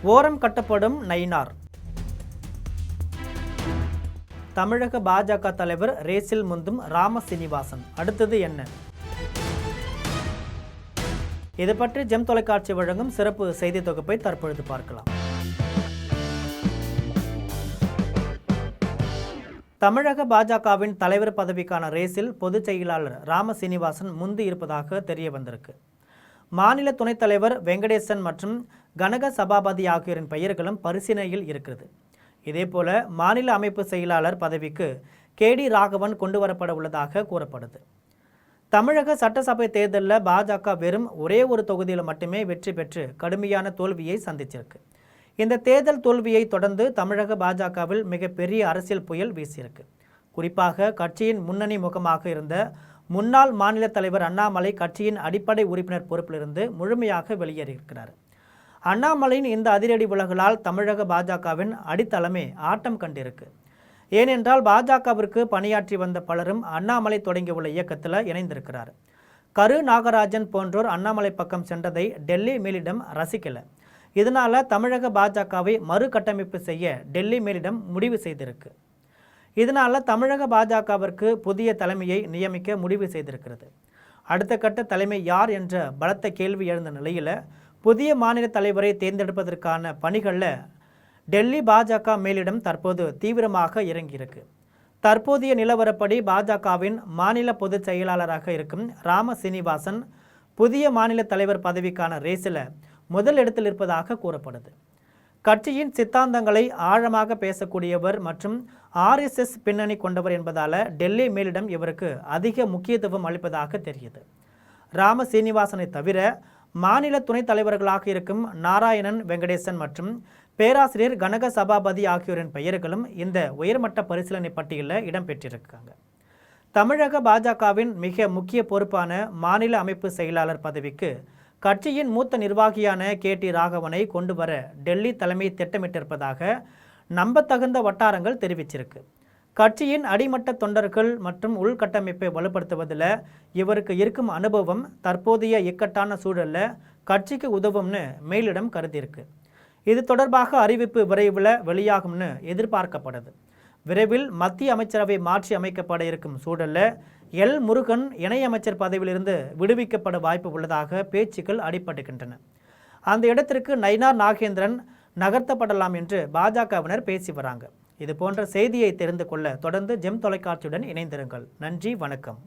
ஓரம் கட்டப்படும் நயினார். தமிழக பாஜக தலைவர் ரேஸில் முந்தும் ராம சீனிவாசன். அடுத்தது என்ன? இது பற்றி ஜெம் தொலைக்காட்சி வழங்கும் சிறப்பு செய்தி தொகுப்பை தற்பொழுது பார்க்கலாம். தமிழக பாஜகவின் தலைவர் பதவிக்கான ரேஸில் பொதுச் செயலாளர் ராம சீனிவாசன் முந்தி இருப்பதாக தெரிய வந்திருக்கு. மாநில துணைத் தலைவர் வெங்கடேசன் மற்றும் கனக சபாபதி ஆகியோரின் பெயர்களும் பரிசீலனையில் இருக்கிறது. இதேபோல மாநில அமைப்பு செயலாளர் பதவிக்கு KD ராகவன் கொண்டு வரப்பட உள்ளதாக கூறப்படுது. தமிழக சட்டசபை தேர்தலில் பாஜக வெறும் ஒரே ஒரு தொகுதியில் மட்டுமே வெற்றி பெற்று கடுமையான தோல்வியை சந்திச்சிருக்கு. இந்த தேர்தல் தோல்வியை தொடர்ந்து தமிழக பாஜகவில் மிகப்பெரிய அரசியல் புயல் வீசியிருக்கு. குறிப்பாக கட்சியின் முன்னணி முகமாக இருந்த முன்னாள் மாநில தலைவர் அண்ணாமலை கட்சியின் அடிப்படை உறுப்பினர் பொறுப்பிலிருந்து முழுமையாக வெளியேறியிருக்கிறார். அண்ணாமலையின் இந்த அதிரடி விலகலால் தமிழக பாஜகவின் அடித்தளமே ஆட்டம் கண்டிருக்கு. ஏனென்றால் பாஜகவிற்கு பணியாற்றி வந்த பலரும் அண்ணாமலை தொடங்கியுள்ள இயக்கத்தில் இணைந்திருக்கிறார். கரு நாகராஜன் போன்றோர் அண்ணாமலை பக்கம் சென்றதை டெல்லி மேலிடம் ரசிக்கல. இதனால் தமிழக பாஜகவை மறுகட்டமைப்பு செய்ய டெல்லி மேலிடம் முடிவு செய்திருக்கு. இதனால் தமிழக பாஜகவிற்கு புதிய தலைமையை நியமிக்க முடிவு செய்திருக்கிறது. அடுத்த கட்ட தலைமை யார் என்ற பலத்த கேள்வி எழுந்த நிலையில் புதிய மாநில தலைவரை தேர்ந்தெடுப்பதற்கான பணிகளில் டெல்லி பாஜக மேலிடம் தற்போது தீவிரமாக இறங்கியிருக்கு. தற்போதைய நிலவரப்படி பாஜகவின் மாநில பொதுச் செயலாளராக இருக்கும் ராம சீனிவாசன் புதிய மாநில தலைவர் பதவிக்கான ரேஸில் முதல் இடத்தில் இருப்பதாக கூறப்படுது. கட்சியின் சித்தாந்தங்களை ஆழமாக பேசக்கூடியவர் மற்றும் RSS பின்னணி கொண்டவர் என்பதால் டெல்லி மேலிடம் இவருக்கு அதிக முக்கியத்துவம் அளிப்பதாக தெரியுது. ராம சீனிவாசனை தவிர மாநில துணைத் தலைவர்களாக இருக்கும் நாராயணன் வெங்கடேசன் மற்றும் பேராசிரியர் கனக சபாபதி ஆகியோரின் பெயர்களும் இந்த உயர்மட்ட பரிசீலனை பட்டியலில் இடம்பெற்றிருக்காங்க. தமிழக பாஜகவின் மிக முக்கிய பொறுப்பான மாநில அமைப்பு செயலாளர் பதவிக்கு கட்சியின் மூத்த நிர்வாகியான KT ராகவனை கொண்டு வர டெல்லி தலைமை திட்டமிட்டிருப்பதாக நம்பத்தகுந்த வட்டாரங்கள் தெரிவிச்சிருக்கு. கட்சியின் அடிமட்ட தொண்டர்கள் மற்றும் உள்கட்டமைப்பை வலுப்படுத்துவதில் இவருக்கு இருக்கும் அனுபவம் தற்போதைய இக்கட்டான சூழலில் கட்சிக்கு உதவும்னு மேலிடம் கருதியிருக்கு. இது தொடர்பாக அறிவிப்பு விரைவில் வெளியாகும்னு எதிர்பார்க்கப்படுது. விரைவில் மத்திய அமைச்சரவை மாற்றி அமைக்கப்பட இருக்கும் சூழலில் முருகன் இணையமைச்சர் பதவியிலிருந்து விடுவிக்கப்பட வாய்ப்பு உள்ளதாக பேச்சுக்கள் அடிபடுகின்றன. அந்த இடத்திற்கு நயினார் நாகேந்திரன் நகர்த்தப்படலாம் என்று பாஜகவினர் பேசி வராங்க. இது போன்ற செய்தியை தெரிந்து கொள்ள தொடர்ந்து ஜெம் தொலைக்காட்சியுடன் இணைந்திருங்கள். நன்றி, வணக்கம்.